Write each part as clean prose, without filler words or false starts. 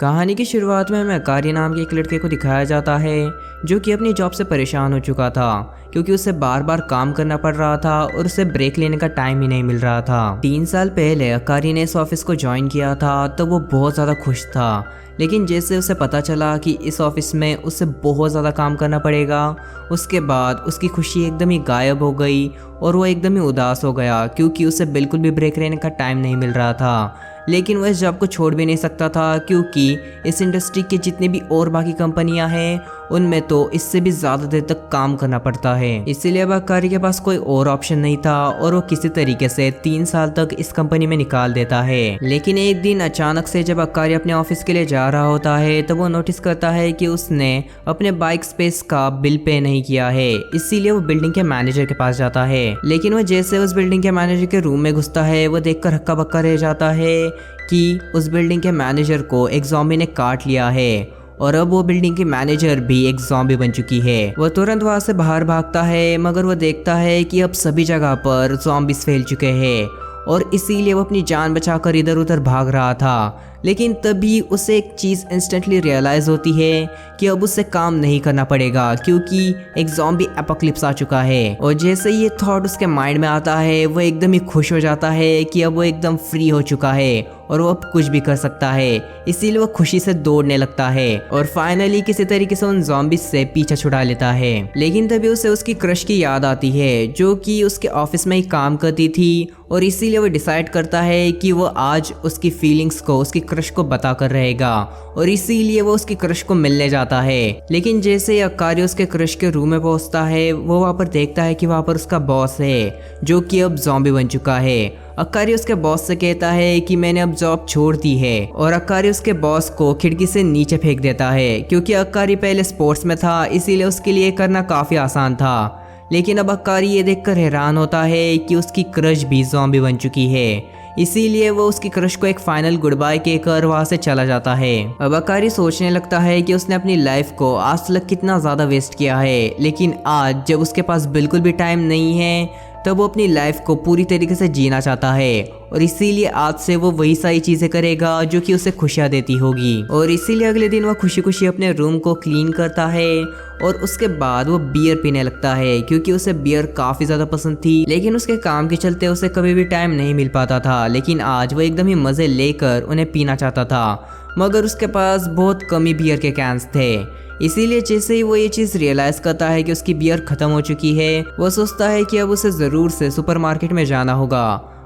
कहानी की शुरुआत में हमें अकारी नाम के एक लड़के को दिखाया जाता है जो कि अपनी जॉब से परेशान हो चुका था क्योंकि उसे बार बार काम करना पड़ रहा था और उसे ब्रेक लेने का टाइम ही नहीं मिल रहा था। 3 साल पहले अकारी ने इस ऑफिस को ज्वाइन किया था तो वो बहुत ज़्यादा खुश था, लेकिन जैसे उसे पता चला कि इस ऑफिस में उसे बहुत ज़्यादा काम करना पड़ेगा, उसके बाद उसकी खुशी एकदम ही गायब हो गई और वो एकदम ही उदास हो गया क्योंकि उसे बिल्कुल भी ब्रेक लेने का टाइम नहीं मिल रहा था। लेकिन वह इस जॉब को छोड़ भी नहीं सकता था क्योंकि इस इंडस्ट्री के जितने भी और बाकी कंपनियां हैं उनमें तो इससे भी ज़्यादा देर तक काम करना पड़ता है। इसीलिए अब अकारी के पास कोई और ऑप्शन नहीं था और वो किसी तरीके से 3 साल तक इस कंपनी में निकाल देता है। लेकिन एक दिन अचानक से जब अकारी अपने ऑफिस के लिए जा रहा होता है तो वो नोटिस करता है कि उसने अपने बाइक स्पेस का बिल पे नहीं किया है। इसीलिए वो बिल्डिंग के मैनेजर के पास जाता है, लेकिन वो जैसे उस बिल्डिंग के मैनेजर के रूम में घुसता है वो देखकर हक्का बक्का रह जाता है कि उस बिल्डिंग के मैनेजर को एक ज़ॉम्बी ने काट लिया है और अब वो बिल्डिंग की मैनेजर भी एक ज़ॉम्बी बन चुकी है। वो तुरंत वहां से बाहर भागता है, मगर वो देखता है कि अब सभी जगह पर ज़ॉम्बीज़ फैल चुके हैं और इसीलिए वो अपनी जान बचाकर इधर उधर भाग रहा था। लेकिन तभी उसे एक चीज़ इंस्टेंटली रियलाइज़ होती है कि अब उसे काम नहीं करना पड़ेगा क्योंकि एक ज़ॉम्बी एपोकलिप्स आ चुका है। और जैसे ये थॉट उसके माइंड में आता है वो एकदम ही खुश हो जाता है कि अब वो एकदम फ्री हो चुका है और वो अब कुछ भी कर सकता है। इसीलिए वो खुशी से दौड़ने लगता है और फाइनली किसी तरीके से उन ज़ॉम्बीज़ से पीछा छुड़ा लेता है। लेकिन तभी उसे उसकी क्रश की याद आती है जो कि उसके ऑफिस में ही काम करती थी और इसीलिए वो डिसाइड करता है कि वो आज उसकी फीलिंग्स को उसकी क्रश को बताकर रहेगा और इसीलिए वो उसकी क्रश को मिलने जाता है। लेकिन जैसे ही अकारी उसके क्रश के रूम में पहुंचता है वो वहाँ पर देखता है कि वहाँ पर उसका बॉस है जो कि अब ज़ॉम्बी बन चुका है। अकारी उसके बॉस से कहता है कि मैंने अब जॉब छोड़ दी है और अकारी उसके बॉस को खिड़की से नीचे फेंक देता है क्योंकि अकारी पहले स्पोर्ट्स में था इसीलिए उसके लिए करना काफ़ी आसान था। लेकिन अब अकारी ये देखकर हैरान होता है कि उसकी क्रश भी ज़ॉम्बी बन चुकी है, इसीलिए वो उसकी क्रश को एक फाइनल गुड बाय कहकर वहाँ से चला जाता है। अब अकारी सोचने लगता है कि उसने अपनी लाइफ को आज तक कितना ज़्यादा वेस्ट किया है, लेकिन आज जब उसके पास बिल्कुल भी टाइम नहीं है तब वो अपनी लाइफ को पूरी तरीके से जीना चाहता है और इसीलिए आज से वो वही सारी चीज़ें करेगा जो कि उसे खुशियाँ देती होगी। और इसीलिए अगले दिन वो खुशी खुशी अपने रूम को क्लीन करता है और उसके बाद वो बियर पीने लगता है क्योंकि उसे बियर काफ़ी ज़्यादा पसंद थी। लेकिन उसके काम के चलते उसे कभी भी टाइम नहीं मिल पाता था, लेकिन आज वो एकदम ही मज़े लेकर उन्हें पीना चाहता था, मगर उसके पास बहुत कम ही बियर के कैंस थे। इसीलिए जैसे ही वो ये चीज़ रियलाइज़ करता है कि उसकी बियर ख़त्म हो चुकी है वो सोचता है कि अब उसे ज़रूर से सुपरमार्केट में जाना होगा।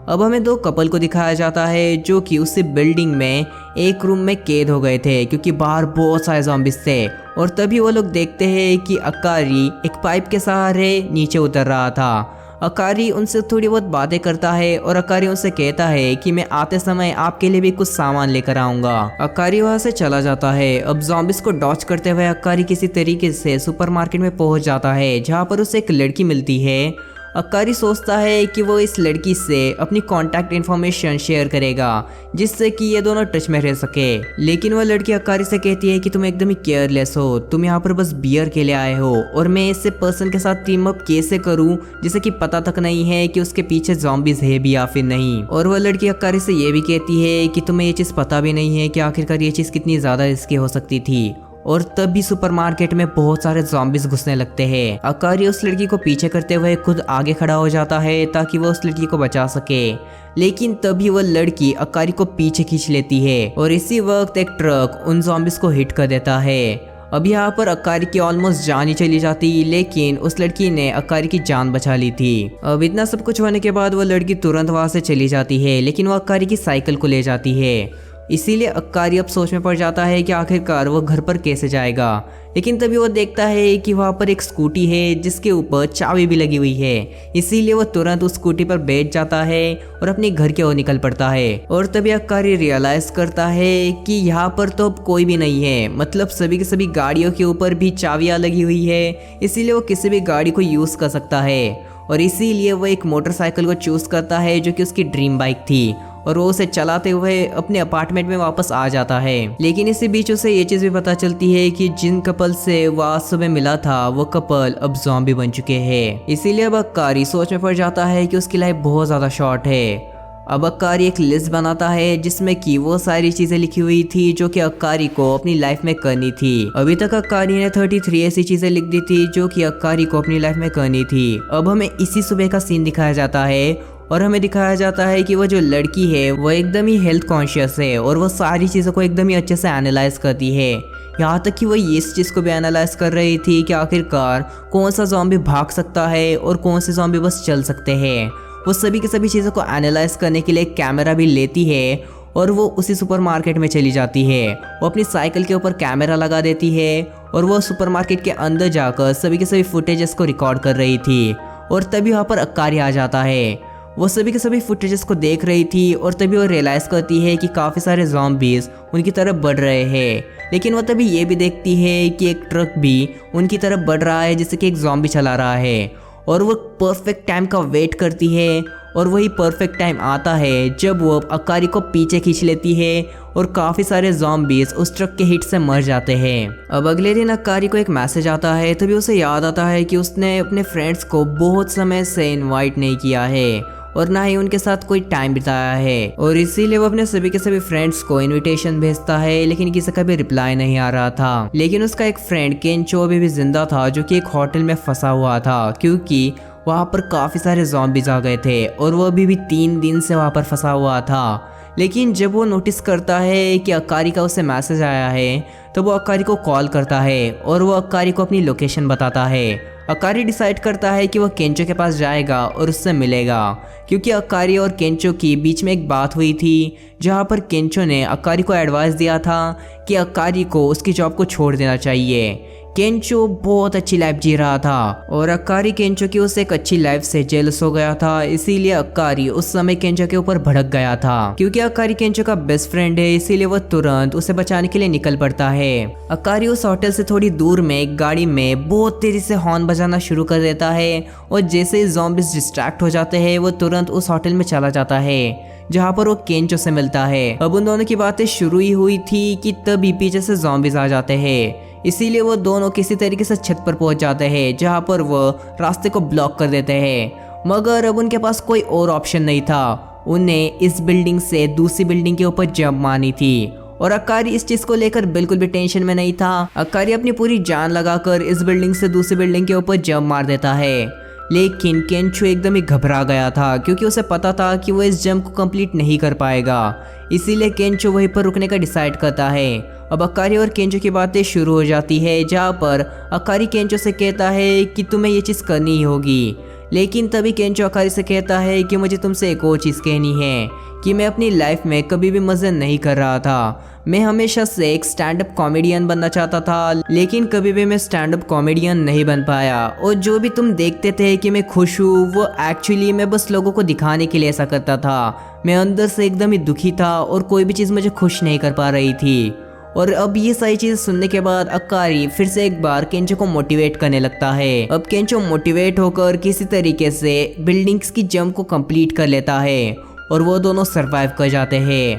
अब हमें 2 कपल को दिखाया जाता है जो कि उसी बिल्डिंग में एक रूम में कैद हो गए थे क्योंकि बाहर बहुत सारे ज़ॉम्बीज़ थे। और तभी वो लोग देखते हैं कि अकारी एक पाइप के सहारे नीचे उतर रहा था। अकारी उनसे थोड़ी बहुत बातें करता है और अकारी उनसे कहता है कि मैं आते समय आपके लिए भी कुछ सामान लेकर आऊँगा। अकारी वहाँ से चला जाता है। अब ज़ॉम्बीज़ को डॉच करते हुए अकारी किसी तरीके से सुपरमार्केट में पहुँच जाता है जहाँ पर उसे एक लड़की मिलती है। अकारी सोचता है कि वो इस लड़की से अपनी कॉन्टैक्ट इन्फॉर्मेशन शेयर करेगा जिससे कि ये दोनों टच में रह सके। लेकिन वह लड़की अकारी से कहती है कि तुम एकदम ही केयरलेस हो, तुम यहाँ पर बस बियर के लिए आए हो और मैं इससे पर्सन के साथ टीम अप कैसे करूँ जिसे कि पता तक नहीं है कि उसके पीछे ज़ॉम्बीज़ है भी या फिर नहीं। और वह लड़की अकारी से ये भी कहती है कि तुम्हें ये चीज़ पता भी नहीं है कि आखिरकार ये चीज़ कितनी ज़्यादा रिस्की हो सकती थी। और तभी सुपरमार्केट में बहुत सारे ज़ॉम्बीज़ घुसने लगते हैं। अकारी उस लड़की को पीछे करते हुए खुद आगे खड़ा हो जाता है ताकि वो उस लड़की को बचा सके, लेकिन तभी वह लड़की अकारी को पीछे खींच लेती है और इसी वक्त एक ट्रक उन ज़ॉम्बीज़ को हिट कर देता है। अब यहाँ पर अकारी की ऑलमोस्ट जान ही चली जाती, लेकिन उस लड़की ने अकारी की जान बचा ली थी। अब इतना सब कुछ होने के बाद वो लड़की तुरंत वहाँ से चली जाती है, लेकिन वो अकारी की साइकिल को ले जाती है। इसीलिए अकारी अब सोच में पड़ जाता है कि आखिरकार वो घर पर कैसे जाएगा। लेकिन तभी वो देखता है कि वहाँ पर एक स्कूटी है जिसके ऊपर चाबी भी लगी हुई है, इसीलिए वो तुरंत उस स्कूटी पर बैठ जाता है और अपने घर की ओर निकल पड़ता है। और तभी अकारी रियलाइज करता है कि यहाँ पर तो अब कोई भी नहीं है, मतलब सभी के सभी गाड़ियों के ऊपर भी चाबियाँ लगी हुई है, इसीलिए वो किसी भी गाड़ी को यूज़ कर सकता है। और इसीलिए वो एक मोटरसाइकिल को चूज़ करता है जो कि उसकी ड्रीम बाइक थी और वो उसे चलाते हुए अपने अपार्टमेंट में वापस आ जाता है। लेकिन इसी बीच उसे ये चीज़ भी पता चलती है कि जिन कपल से वो आज सुबह मिला था वो कपल अब ज़ॉम्बी बन चुके हैं। इसीलिए अब अकारी सोच में पड़ जाता है कि उसकी लाइफ बहुत ज़्यादा शॉर्ट है। अब अक्कारी एक लिस्ट बनाता है जिसमें कि वो सारी चीजें लिखी हुई थी जो कि अक्कारी को अपनी लाइफ में करनी थी। अभी तक अक्कारी ने 33 ऐसी चीजें लिख दी थी जो कि अक्कारी को अपनी लाइफ में करनी थी। अब हमें इसी सुबह का सीन दिखाया जाता है और हमें दिखाया जाता है कि वो जो लड़की है वो एकदम ही हेल्थ कॉन्शियस है और वो सारी चीज़ों को एकदम ही अच्छे से एनालाइज करती है। यहाँ तक कि वो इस चीज़ को भी एनालाइज कर रही थी कि आखिरकार कौन सा ज़ॉम्बी भाग सकता है और कौन से ज़ॉम्बी बस चल सकते हैं। वो सभी की सभी चीज़ों को एनालाइज करने के लिए कैमरा भी लेती है और वो उसी सुपरमार्केट में चली जाती है। वो अपनी साइकिल के ऊपर कैमरा लगा देती है और वो सुपरमार्केट के अंदर जाकर सभी के सभी फुटेजेस को रिकॉर्ड कर रही थी। और तभी वहाँ पर अक्कारी आ जाता है। वो सभी के सभी फुटेजेस को देख रही थी और तभी वो रियलाइज़ करती है कि काफ़ी सारे ज़ॉम्बीज़ उनकी तरफ बढ़ रहे हैं। लेकिन वो तभी ये भी देखती है कि एक ट्रक भी उनकी तरफ बढ़ रहा है जिससे कि एक ज़ॉम्बी चला रहा है। और वो परफेक्ट टाइम का वेट करती है और वही परफेक्ट टाइम आता है जब वो अक्कारी को पीछे खींच लेती है और काफ़ी सारे ज़ॉम्बीज़ उस ट्रक के हिट से मर जाते हैं। अब अगले दिन अक्कारी को एक मैसेज आता है। तभी उसे याद आता है कि उसने अपने फ्रेंड्स को बहुत समय से इनवाइट नहीं किया है और ना ही उनके साथ कोई टाइम बिताया है और इसीलिए वो अपने सभी के सभी फ्रेंड्स को इनविटेशन भेजता है लेकिन किसी का भी रिप्लाई नहीं आ रहा था। लेकिन उसका एक फ्रेंड केंचो अभी भी जिंदा था जो कि एक होटल में फंसा हुआ था क्योंकि वहाँ पर काफ़ी सारे ज़ॉम्बीज़ आ गए थे और वो अभी भी 3 दिन से वहाँ पर फंसा हुआ था। लेकिन जब वो नोटिस करता है कि अक्कारी का उसे मैसेज आया है तो वो अक्कारी को कॉल करता है और वो अक्कारी को अपनी लोकेशन बताता है। अक्कारी डिसाइड करता है कि वो केंचो के पास जाएगा और उससे मिलेगा क्योंकि अक्कारी और केंचो की बीच में एक बात हुई थी जहाँ पर केंचो ने अक्कारी को एडवाइस दिया था कि अक्कारी को उसकी जॉब को छोड़ देना चाहिए। केंचो बहुत अच्छी लाइफ जी रहा था और अक्कारी केंचो की उस एक अच्छी लाइफ से जेलस हो गया था, इसीलिए अक्कारी उस समय केंचो के ऊपर भड़क गया था। क्योंकि अक्कारी केंचो का बेस्ट फ्रेंड है इसीलिए वो तुरंत उसे बचाने के लिए निकल पड़ता है। अक्कारी उस होटल से थोड़ी दूर में एक गाड़ी में बहुत तेजी से हॉर्न बजाना शुरू कर देता है और जैसे ही ज़ॉम्बीज़ डिस्ट्रैक्ट हो जाते हैं वो तुरंत उस होटल में चला जाता है जहाँ पर वो केंचो से मिलता है। अब उन दोनों की बातें शुरू ही हुई थी कि तभी पीछे से ज़ॉम्बीज़ आ जाते हैं, इसीलिए वो दोनों किसी तरीके से छत पर पहुंच जाते हैं जहां पर वो रास्ते को ब्लॉक कर देते हैं। मगर अब उनके पास कोई और ऑप्शन नहीं था, उन्हें इस बिल्डिंग से दूसरी बिल्डिंग के ऊपर जंप मारनी थी। और अक्कारी इस चीज़ को लेकर बिल्कुल भी टेंशन में नहीं था। अक्कारी अपनी पूरी जान लगाकर इस बिल्डिंग से दूसरी बिल्डिंग के ऊपर जंप मार देता है। लेकिन केंचो एकदम ही घबरा गया था क्योंकि उसे पता था कि वो इस जंप को कंप्लीट नहीं कर पाएगा, इसीलिए केंचो वहीं पर रुकने का डिसाइड करता है। अब अक्कारी और केंचो की बातें शुरू हो जाती है जहाँ पर अक्कारी केंचो से कहता है कि तुम्हें ये चीज़ करनी ही होगी। लेकिन तभी केंचो अक्कारी से कहता है कि मुझे तुमसे एक और चीज़ कहनी है कि मैं अपनी लाइफ में कभी भी मज़े नहीं कर रहा था। मैं हमेशा से एक स्टैंड अप कॉमेडियन बनना चाहता था लेकिन कभी भी मैं स्टैंड अप कॉमेडियन नहीं बन पाया और जो भी तुम देखते थे कि मैं खुश हूँ वो एक्चुअली मैं बस लोगों को दिखाने के लिए ऐसा करता था। मैं अंदर से एकदम ही दुखी था और कोई भी चीज़ मुझे खुश नहीं कर पा रही थी। और अब ये सारी चीज़ सुनने के बाद अक्कारी फिर से एक बार केंचो को मोटिवेट करने लगता है। अब केंचो मोटिवेट होकर किसी तरीके से बिल्डिंग्स की जंप को कंप्लीट कर लेता है और वो दोनों सरवाइव कर जाते हैं।